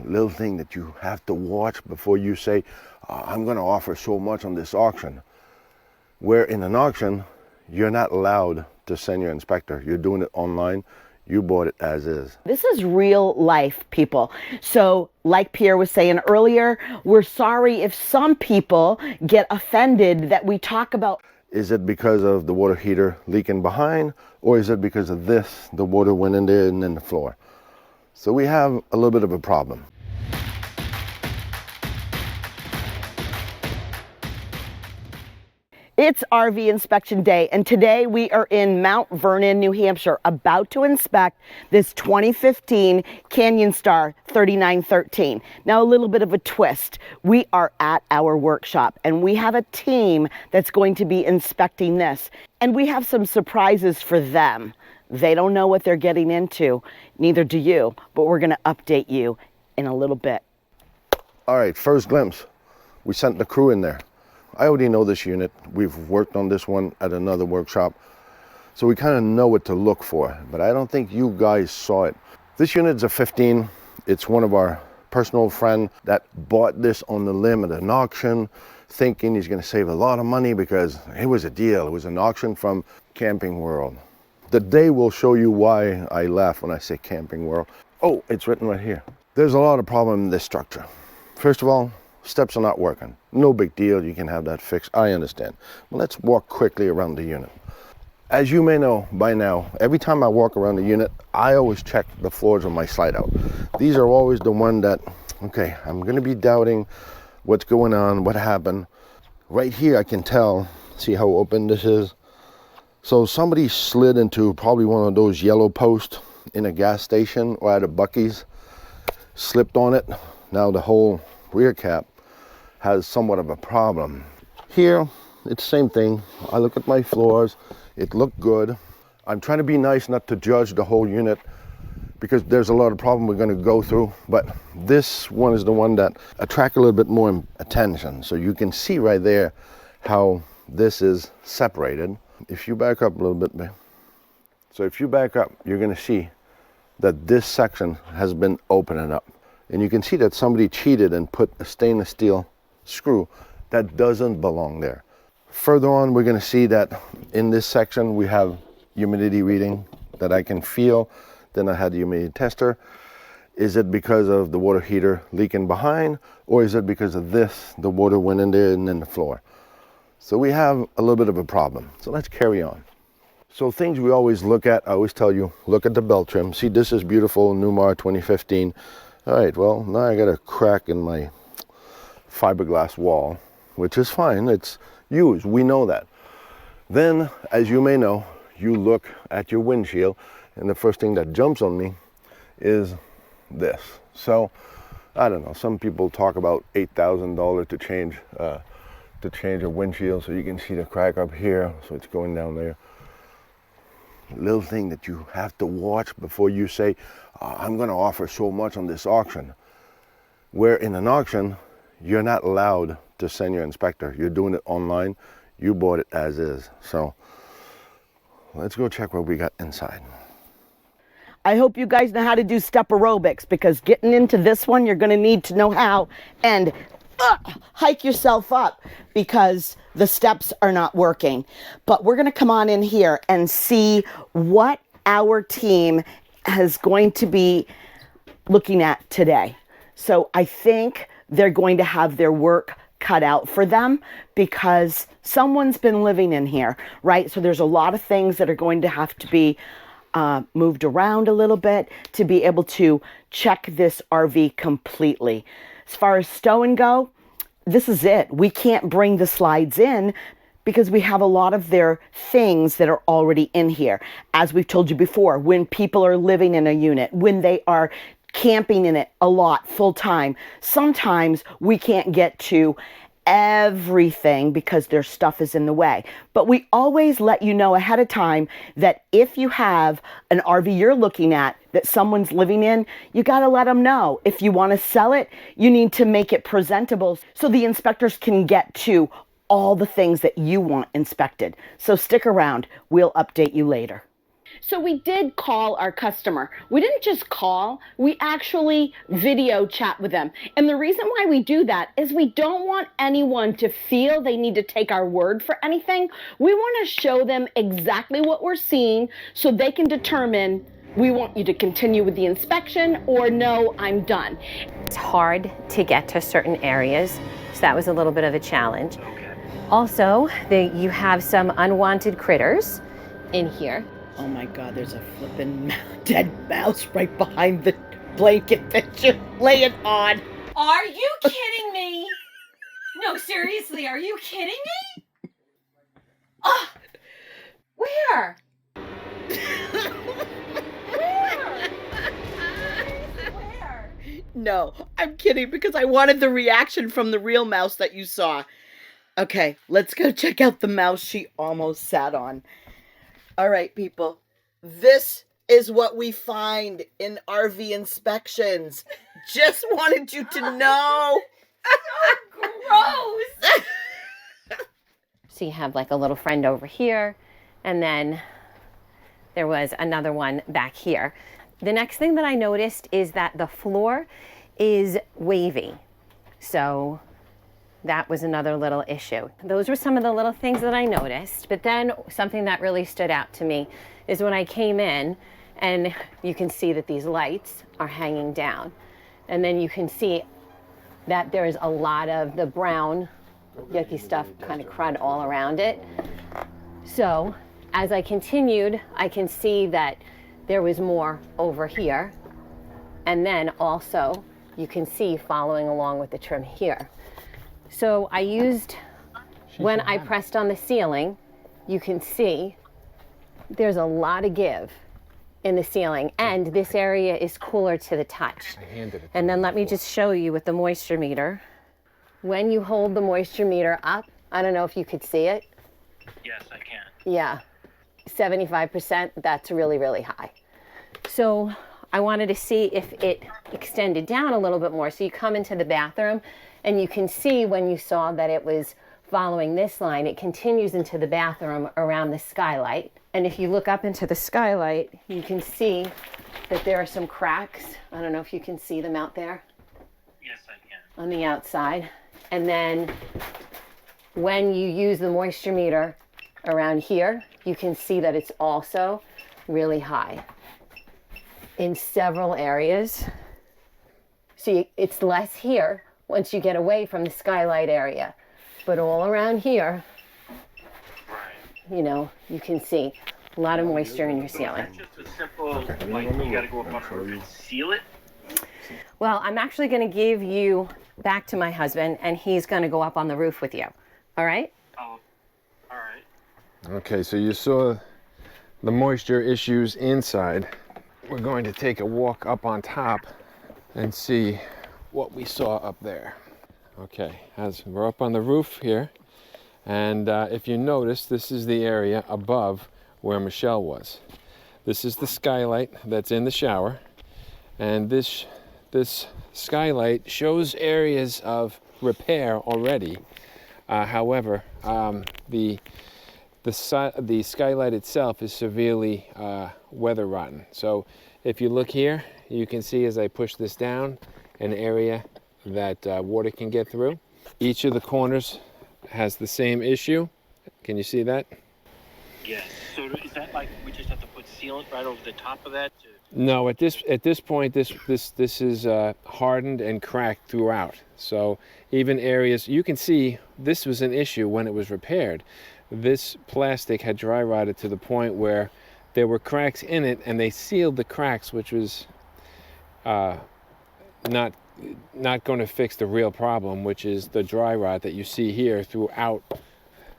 little thing that you have to watch before you say, I'm going to offer so much on this auction. Where in an auction, you're not allowed to send your inspector. You're doing it online. You bought it as is. This is real life, people. So like Pierre was saying earlier, we're sorry if some people get offended that we talk about. Is it because of the water heater leaking behind, or is it because of this, the water went in there and in the floor? So we have a little bit of a problem. It's RV inspection day, and today we are in Mount Vernon, New Hampshire, about to inspect this 2015 Canyon Star 3913. Now, a little bit of a twist. We are at our workshop, and we have a team that's going to be inspecting this, and we have some surprises for them. They don't know what they're getting into, neither do you, but we're going to update you in a little bit. All right, first glimpse. We sent the crew in there. I already know this unit. We've worked on this one at another workshop, so we kind of know what to look for, but I don't think you guys saw it. This unit is a 15. It's one of our personal friend that bought this on the limb at an auction, thinking he's going to save a lot of money because it was a deal. It was an auction from Camping World. The day will show you why I laugh when I say Camping World. Oh, it's written right here. There's a lot of problem in this structure. First of all, steps are not working. No big deal, you can have that fixed, I understand. But let's walk quickly around the unit. As you may know by now, every time I walk around the unit, I always check the floors on my slide out. These are always the one that, okay, I'm gonna be doubting what's going on, what happened. Right here I can tell, see how open this is? So somebody slid into probably one of those yellow posts in a gas station or at a Buc-ee's, slipped on it. Now the whole rear cap has somewhat of a problem. Here, it's the same thing. I look at my floors, it looked good. I'm trying to be nice not to judge the whole unit because there's a lot of problem we're gonna go through, but this one is the one that attracts a little bit more attention. So you can see right there how this is separated. If you back up a little bit, so if you back up, you're gonna see that this section has been opening up. And you can see that somebody cheated and put a stainless steel screw that doesn't belong there. Further on, we're gonna see that in this section, we have humidity reading that I can feel. Then I had the humidity tester. Is it because of the water heater leaking behind, or is it because of this, the water went in there and in the floor? So we have a little bit of a problem. So let's carry on. So things we always look at, I always tell you, look at the belt trim. See, this is beautiful, Newmar 2015. All right, well, now I got a crack in my fiberglass wall, which is fine, it's used, we know that. Then, as you may know, you look at your windshield, and the first thing that jumps on me is this. So, I don't know, some people talk about $8,000 to change a windshield, so you can see the crack up here, so it's going down there. Little thing that you have to watch before you say, I'm going to offer so much on this auction. Where in an auction, you're not allowed to send your inspector. You're doing it online. You bought it as is. So let's go check what we got inside. I hope you guys know how to do step aerobics, because getting into this one, you're going to need to know how, and hike yourself up because the steps are not working. But we're going to come on in here and see what our team is going to be looking at today. So I think they're going to have their work cut out for them because someone's been living in here, right? So there's a lot of things that are going to have to be moved around a little bit to be able to check this RV completely. As far as stowing go, this is it. We can't bring the slides in because we have a lot of their things that are already in here. As we've told you before, when people are living in a unit, when they are camping in it a lot, full time, sometimes we can't get to everything because their stuff is in the way. But we always let you know ahead of time that if you have an RV you're looking at that someone's living in, you got to let them know. If you want to sell it, you need to make it presentable so the inspectors can get to all the things that you want inspected. So stick around. We'll update you later. So we did call our customer. We didn't just call, we actually video chat with them. And the reason why we do that is we don't want anyone to feel they need to take our word for anything. We want to show them exactly what we're seeing so they can determine, we want you to continue with the inspection, or no, I'm done. It's hard to get to certain areas, so that was a little bit of a challenge. Also, you have some unwanted critters in here. Oh my God, there's a flippin' dead mouse right behind the blanket that you're laying on. Are you kidding me? No, seriously, are you kidding me? Ah, where? Where? No, I'm kidding because I wanted the reaction from the real mouse that you saw. Okay, let's go check out the mouse she almost sat on. All right, people, this is what we find in RV inspections. Just wanted you to know. So gross. So you have like a little friend over here, and then there was another one back here. The next thing that I noticed is that the floor is wavy. So that was another little issue. Those were some of the little things that I noticed. But then something that really stood out to me is when I came in, and you can see that these lights are hanging down. And then you can see that there is a lot of the brown yucky stuff kind of crud all around it. So as I continued, I can see that there was more over here. And then also you can see following along with the trim here. So I used, when I pressed on the ceiling, you can see there's a lot of give in the ceiling, and this area is cooler to the touch. And then let me just show you with the moisture meter. When you hold the moisture meter up, I don't know if you could see it. Yes, I can. Yeah, 75%, that's really, really high. So I wanted to see if it extended down a little bit more. So you come into the bathroom, and you can see when you saw that it was following this line, it continues into the bathroom around the skylight. And if you look up into the skylight, you can see that there are some cracks. I don't know if you can see them out there. Yes, I can. On the outside. And then when you use the moisture meter around here, you can see that it's also really high in several areas. See, it's less here once you get away from the skylight area, but all around here, you know, you can see a lot of moisture in your ceiling. It's just a simple, like, you gotta go up on the roof and seal it? Well, I'm actually going to give you back to my husband, and he's going to go up on the roof with you. All right? Oh, all right. Okay, so you saw the moisture issues inside. We're going to take a walk up on top and see what we saw up there. Okay, as we're up on the roof here, and if you notice, this is the area above where Michelle was. This is the skylight that's in the shower, and this skylight shows areas of repair already. However, the skylight itself is severely weather rotten. So if you look here, you can see as I push this down, an area that water can get through. Each of the corners has the same issue. Can you see that? Yes. So is that like we just have to put sealant right over the top of that? No, at this point, this is hardened and cracked throughout. So even areas, you can see this was an issue when it was repaired. This plastic had dry rotted to the point where there were cracks in it, and they sealed the cracks, which was not going to fix the real problem, which is the dry rot that you see here throughout.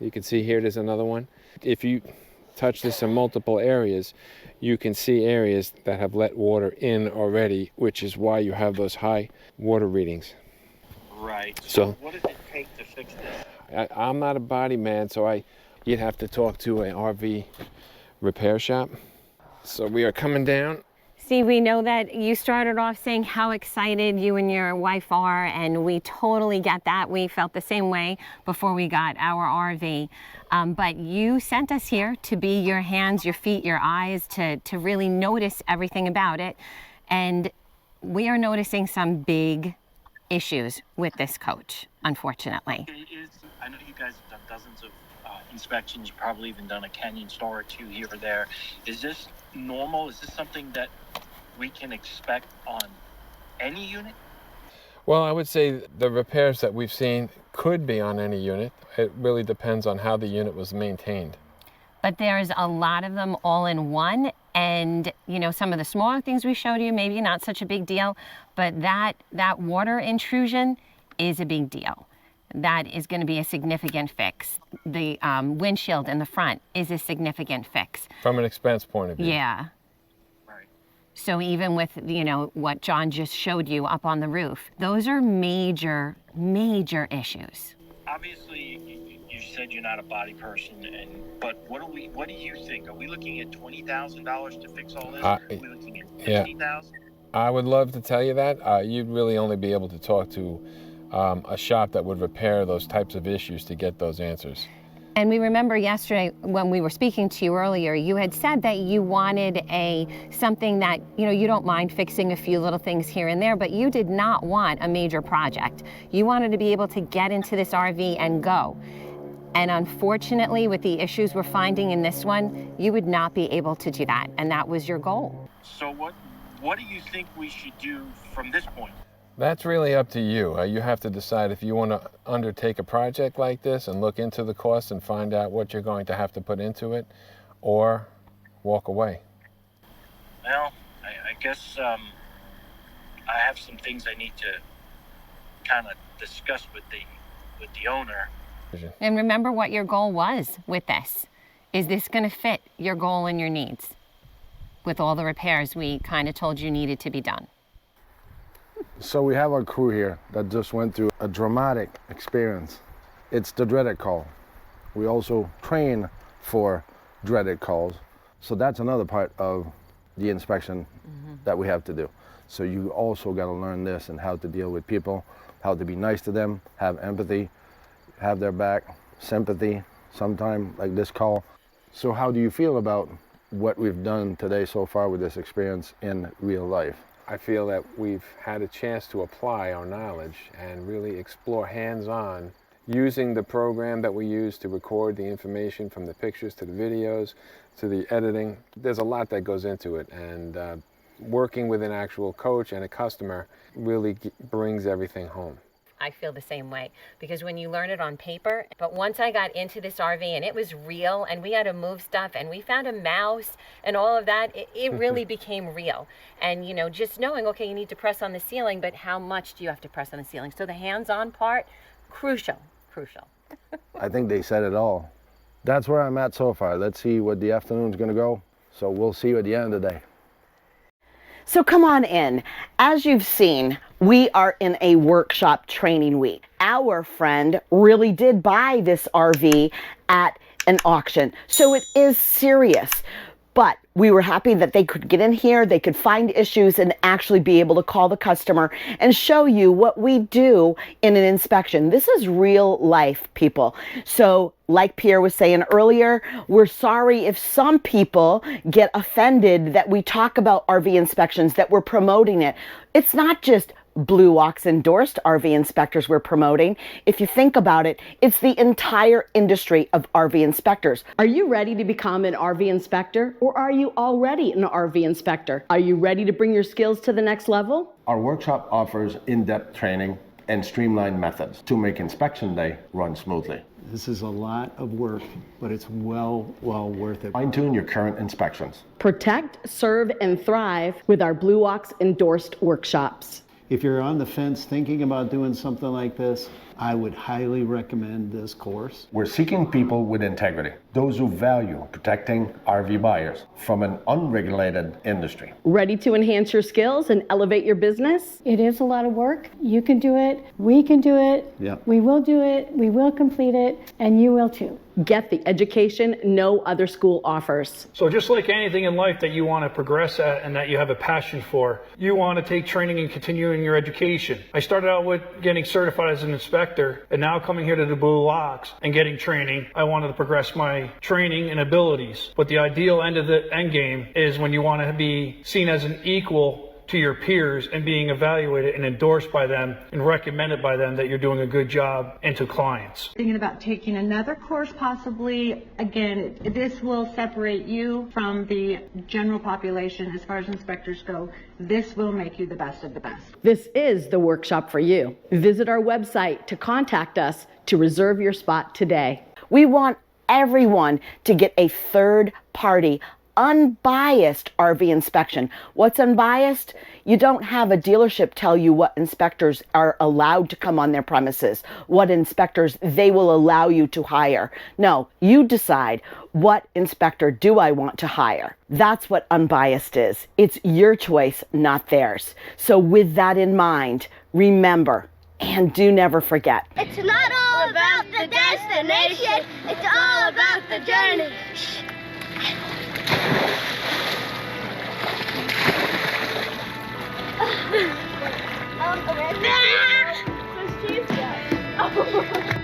You can see here, there's another one. If you touch this in multiple areas, you can see areas that have let water in already, which is why you have those high water readings. Right. So what does it take to fix this? I'm not a body man, so you'd have to talk to an RV repair shop. So we are coming down. See, we know that you started off saying how excited you and your wife are, and we totally get that. We felt the same way before we got our RV. But you sent us here to be your hands, your feet, your eyes, to really notice everything about it. And we are noticing some big issues with this coach, unfortunately. I know you guys have done dozens of inspections. You've probably even done a Canyon Star or two here or there. Is this normal? Is this something that we can expect on any unit? Well, I would say the repairs that we've seen could be on any unit. It really depends on how the unit was maintained. But there's a lot of them all in one. And, you know, some of the smaller things we showed you, maybe not such a big deal, but that water intrusion is a big deal. That is going to be a significant fix. The windshield in the front is a significant fix. From an expense point of view. Yeah. Right. So even with, you know, what John just showed you up on the roof, those are major, major issues. Obviously, you said you're not a body person, but what do you think? Are we looking at $20,000 to fix all this? Are we looking at $50,000? I would love to tell you that. You'd really only be able to talk to a shop that would repair those types of issues to get those answers. And we remember yesterday when we were speaking to you earlier, you had said that you wanted something that, you know, you don't mind fixing a few little things here and there, but you did not want a major project. You wanted to be able to get into this RV and go. And unfortunately, with the issues we're finding in this one, you would not be able to do that. And that was your goal. So what do you think we should do from this point? That's really up to you. You have to decide if you want to undertake a project like this and look into the costs and find out what you're going to have to put into it, or walk away. Well, I guess I have some things I need to kind of discuss with the owner. And remember what your goal was with this. Is this going to fit your goal and your needs with all the repairs we kind of told you needed to be done? So we have our crew here that just went through a dramatic experience. It's the dreaded call. We also train for dreaded calls. So that's another part of the inspection that we have to do. So you also got to learn this and how to deal with people, how to be nice to them, have empathy, have their back, sympathy, sometime like this call. So how do you feel about what we've done today so far with this experience in real life? I feel that we've had a chance to apply our knowledge and really explore hands-on using the program that we use to record the information, from the pictures to the videos to the editing. There's a lot that goes into it, and working with an actual coach and a customer really brings everything home. I feel the same way, because when you learn it on paper, but once I got into this RV and it was real and we had to move stuff and we found a mouse and all of that, it really became real. And, you know, just knowing, okay, you need to press on the ceiling, but how much do you have to press on the ceiling? So the hands-on part, crucial. I think they said it all. That's where I'm at so far. Let's see what the afternoon's gonna go. So we'll see you at the end of the day. So come on in. As you've seen, we are in a workshop training week. Our friend really did buy this RV at an auction, so it is serious. But we were happy that they could get in here, they could find issues and actually be able to call the customer and show you what we do in an inspection. This is real life, people. So like Pierre was saying earlier, we're sorry if some people get offended that we talk about RV inspections, that we're promoting it. It's not just Blue Ox endorsed RV inspectors we're promoting. If you think about it, it's the entire industry of RV inspectors. Are you ready to become an RV inspector, or are you already an RV inspector? Are you ready to bring your skills to the next level? Our workshop offers in-depth training and streamlined methods to make inspection day run smoothly. This is a lot of work, but it's well worth it. Fine-tune your current inspections. Protect, serve, and thrive with our Blue Ox endorsed workshops. If you're on the fence thinking about doing something like this, I would highly recommend this course. We're seeking people with integrity, those who value protecting RV buyers from an unregulated industry. Ready to enhance your skills and elevate your business? It is a lot of work. You can do it. We can do it. Yep. We will do it. We will complete it. And you will too. Get the education no other school offers. So just like anything in life that you want to progress at and that you have a passion for, you want to take training and continuing your education. I started out with getting certified as an inspector, and now coming here to the Blue Ox and getting training, I wanted to progress my training and abilities. But the ideal end of the end game is when you want to be seen as an equal to your peers and being evaluated and endorsed by them and recommended by them that you're doing a good job and to clients. Thinking about taking another course possibly. Again, this will separate you from the general population as far as inspectors go. This will make you the best of the best. This is the workshop for you. Visit our website to contact us to reserve your spot today. We want everyone to get a third-party, unbiased RV inspection. What's unbiased? You don't have a dealership tell you what inspectors are allowed to come on their premises, what inspectors they will allow you to hire. No, you decide, what inspector do I want to hire? That's what unbiased is. It's your choice, not theirs. So with that in mind, remember, and do never forget, it's not all about the destination, it's all about the journey. Okay.